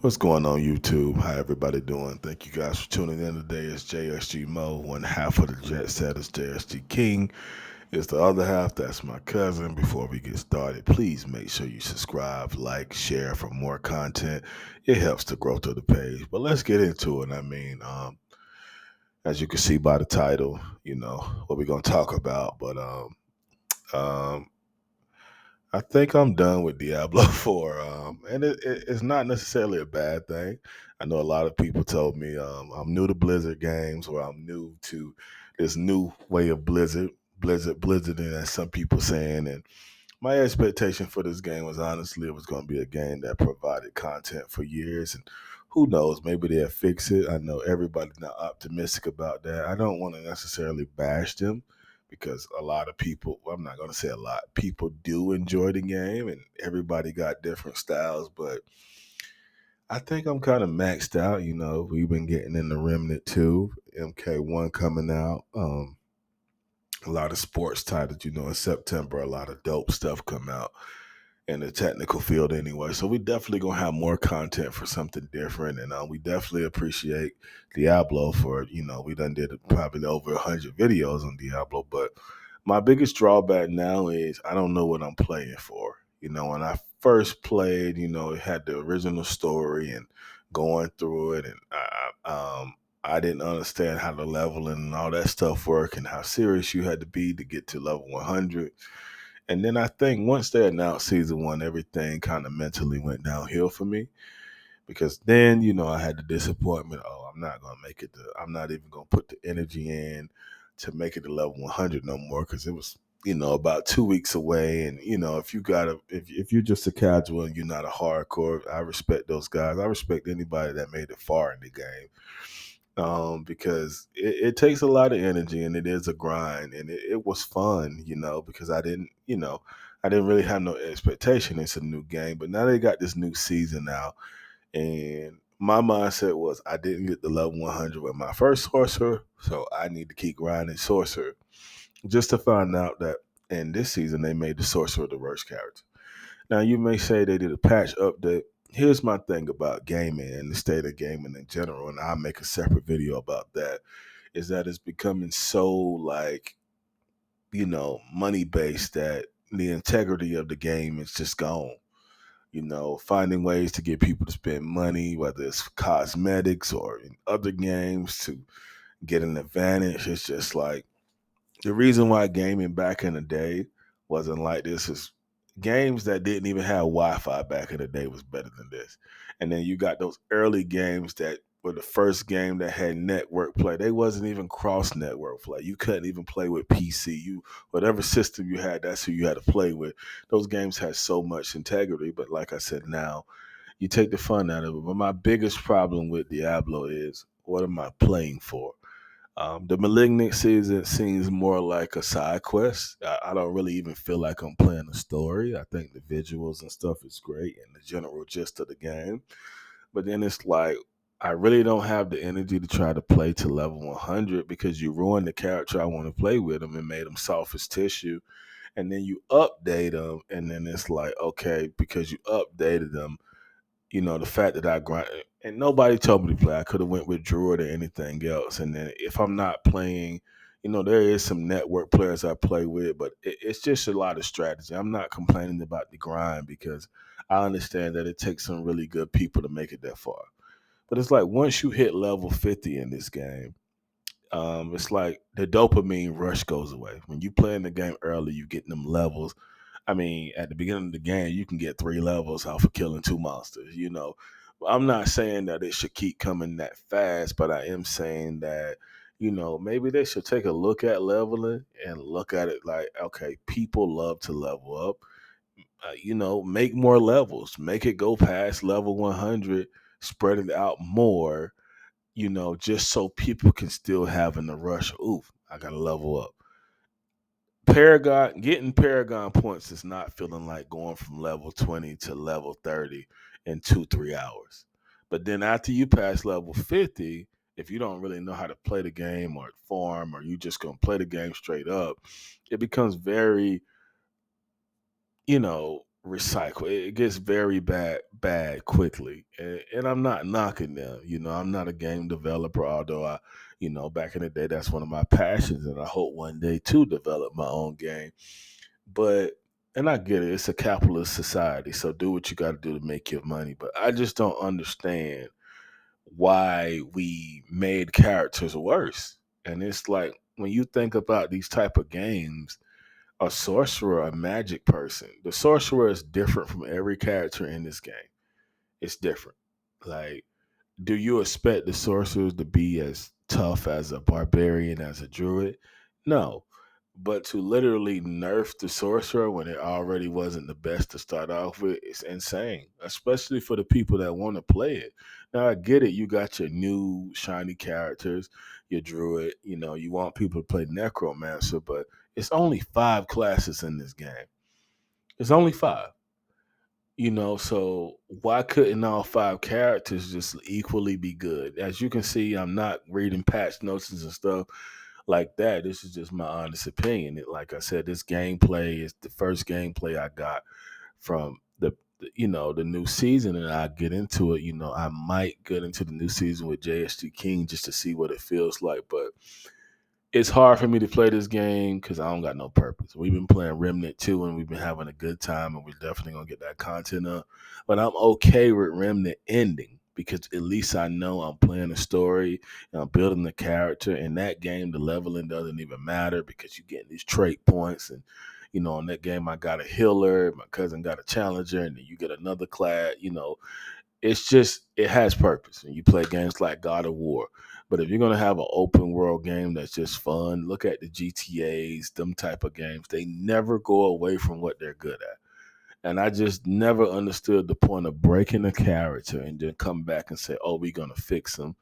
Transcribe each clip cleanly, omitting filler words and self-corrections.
What's going on, YouTube? How everybody doing? Thank you guys for tuning in today. It's JSG Mo. One half of the Jet Set is JSG King. It's the other half. That's my cousin. Before we get started, please make sure you subscribe, like, share for more content. It helps the growth of the page. But let's get into it. As you can see by the title, what we're gonna talk about. Um, I think I'm done with Diablo 4, and it's not necessarily a bad thing. I know a lot of people told me I'm new to Blizzard games, or I'm new to this new way of Blizzarding, as some people saying. And my expectation for this game was honestly it was going to be a game that provided content for years, and who knows, maybe they'll fix it. I know everybody's not optimistic about that. I don't want to necessarily bash them because a lot of people, well, I'm not going to say a lot, people do enjoy the game and everybody got different styles, but I think I'm kind of maxed out. We've been getting in the Remnant 2, MK1 coming out. A lot of sports titles, in September, a lot of dope stuff come out in the technical field anyway. So we definitely gonna have more content for something different, and we definitely appreciate Diablo for we done did probably over 100 videos on Diablo. But my biggest drawback now is I don't know what I'm playing for. When I first played, it had the original story and going through it, and I didn't understand how the leveling and all that stuff work and how serious you had to be to get to level 100. And then I think once they announced season one, everything kind of mentally went downhill for me because then, I had the disappointment. Oh, I'm not going to make it. I'm not even going to put the energy in to make it to level 100 no more because it was, about 2 weeks away. And, if you're just a casual and you're not a hardcore, I respect those guys. I respect anybody that made it far in the game. Because it takes a lot of energy and it is a grind and it was fun, because I didn't really have no expectation. It's a new game, but now they got this new season out, and my mindset was I didn't get the level 100 with my first sorcerer, so I need to keep grinding sorcerer just to find out that in this season they made the sorcerer the worst character. Now, you may say they did a patch update. Here's my thing about gaming and the state of gaming in general, and I'll make a separate video about that, is that it's becoming so money based that the integrity of the game is just gone. Finding ways to get people to spend money, whether it's cosmetics or in other games to get an advantage. It's just like the reason why gaming back in the day wasn't like this is games that didn't even have Wi-Fi back in the day was better than this. And then you got those early games that were the first game that had network play. They wasn't even cross network play. You couldn't even play with PC. Whatever system you had, that's who you had to play with. Those games had so much integrity, but like I said, now you take the fun out of it. But my biggest problem with Diablo is what am I playing for? The Malignant season seems more like a side quest. I don't really even feel like I'm playing a story. I think the visuals and stuff is great and the general gist of the game. But then it's like, I really don't have the energy to try to play to level 100 because you ruined the character I want to play with them and made them soft as tissue. And then you update them, and then it's like, okay, because you updated them, the fact that I grind and nobody told me to play. I could have went with Druid or anything else. And then if I'm not playing, there is some network players I play with, but it's just a lot of strategy. I'm not complaining about the grind because I understand that it takes some really good people to make it that far. But it's like once you hit level 50 in this game, it's like the dopamine rush goes away. When you play in the game early, you get them levels. I mean, at the beginning of the game, you can get 3 levels off of killing 2 monsters. I'm not saying that it should keep coming that fast, but I am saying that maybe they should take a look at leveling and look at it like, okay, people love to level up. Make more levels, make it go past level 100, spread it out more. Just so people can still have in the rush. Ooh, I gotta level up. Paragon getting Paragon points is not feeling like going from level 20 to level 30 in 2-3 hours. But then after you pass level 50, if you don't really know how to play the game or farm or you just gonna play the game straight up, it becomes very, recycle. It gets very bad quickly, and I'm not knocking them. I'm not a game developer, although back in the day, that's one of my passions, and I hope one day to develop my own game. But and I get it, it's a capitalist society, so do what you got to do to make your money. But I just don't understand why we made characters worse. And it's like when you think about these type of games, a sorcerer, a magic person, the sorcerer is different from every character in this game. It's different. Like, do you expect the sorcerers to be as tough as a barbarian, as a druid? No. But to literally nerf the sorcerer when it already wasn't the best to start off with, it's insane, especially for the people that want to play it. Now, I get it. You got your new shiny characters, your druid, you want people to play necromancer, but it's only five classes in this game. It's only five. So why couldn't all five characters just equally be good? As you can see, I'm not reading patch notes and stuff like that. This is just my honest opinion. Like I said, this gameplay is the first gameplay I got from the new season, and I get into it. I might get into the new season with JSG King just to see what it feels like, but it's hard for me to play this game because I don't got no purpose. We've been playing Remnant 2 and we've been having a good time, and we're definitely gonna get that content up. But I'm okay with Remnant ending because at least I know I'm playing a story and I'm building the character. In that game, the leveling doesn't even matter because you're getting these trait points. And in that game, I got a healer, my cousin got a challenger, and then you get another class. It's just it has purpose, and you play games like God of War. But if you're gonna have an open world game that's just fun, look at the GTA's, them type of games. They never go away from what they're good at. And I just never understood the point of breaking a character and then come back and say, "Oh, we're gonna fix them,"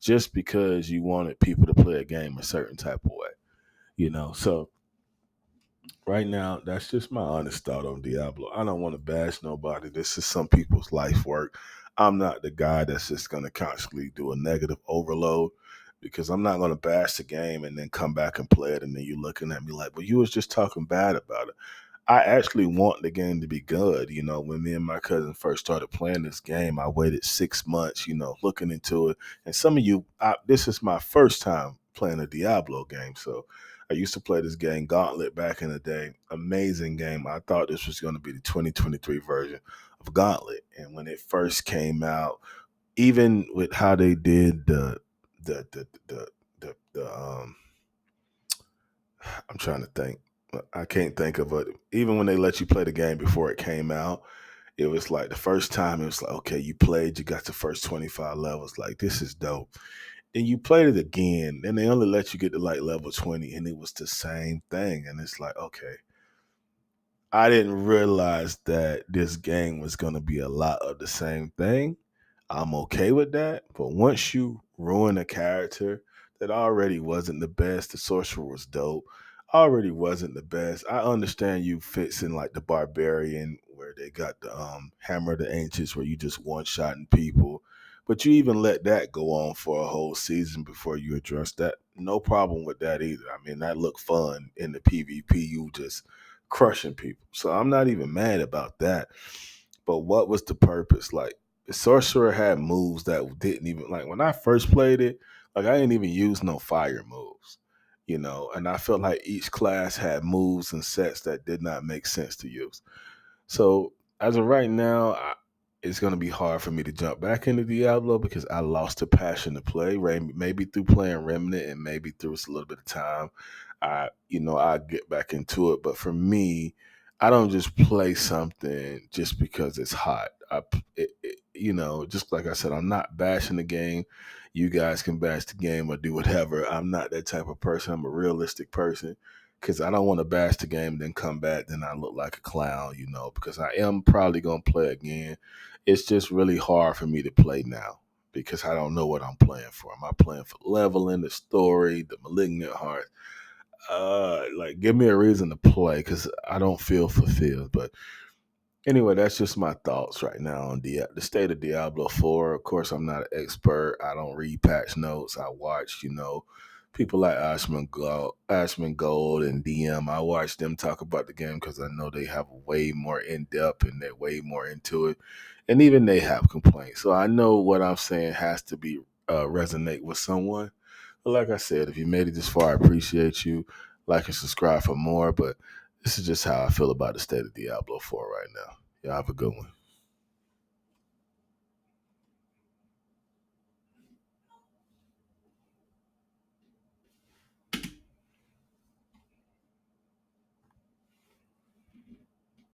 just because you wanted people to play a game a certain type of way. So right now, that's just my honest thought on Diablo. I don't want to bash nobody. This is some people's life work. I'm not the guy that's just going to constantly do a negative overload because I'm not going to bash the game and then come back and play it. And then you're looking at me like, well, you was just talking bad about it. I actually want the game to be good. When me and my cousin first started playing this game, I waited 6 months, looking into it. And some of you, this is my first time playing a Diablo game. So I used to play this game, Gauntlet, back in the day. Amazing game. I thought this was going to be the 2023 version of Gauntlet. And when it first came out, even with how they did the I'm trying to think. I can't think of it. Even when they let you play the game before it came out, it was like the first time it was like, okay, you played, you got the first 25 levels. Like, this is dope. Then you played it again, and they only let you get to like level 20, and it was the same thing. And it's like, okay, I didn't realize that this game was going to be a lot of the same thing. I'm okay with that. But once you ruin a character that already wasn't the best, the sorcerer was dope, already wasn't the best. I understand you fits in like the barbarian where they got the hammer of the ancients where you just one shotting people. But you even let that go on for a whole season before you address that. No problem with that either. I mean, that looked fun in the PvP. You just crushing people. So I'm not even mad about that. But what was the purpose? Like, the sorcerer had moves that didn't even, like, when I first played it, like, I didn't even use no fire moves, and I felt like each class had moves and sets that did not make sense to use. So as of right now, it's going to be hard for me to jump back into Diablo because I lost the passion to play. Maybe through playing Remnant and maybe through a little bit of time, I get back into it. But for me, I don't just play something just because it's hot. Just like I said, I'm not bashing the game. You guys can bash the game or do whatever. I'm not that type of person. I'm a realistic person because I don't want to bash the game and then come back, then I look like a clown, because I am probably going to play again. It's just really hard for me to play now because I don't know what I'm playing for. Am I playing for leveling, the story, the malignant heart? Like, give me a reason to play because I don't feel fulfilled. But anyway, that's just my thoughts right now on the state of Diablo 4. Of course, I'm not an expert. I don't read patch notes. I watch, people like Ashman Gold and DM. I watch them talk about the game because I know they have way more in depth and they're way more into it, and even they have complaints. So I know what I'm saying has to be resonate with someone. But like I said, if you made it this far, I appreciate you. Like and subscribe for more. But this is just how I feel about the state of Diablo 4 right now. Y'all have a good one.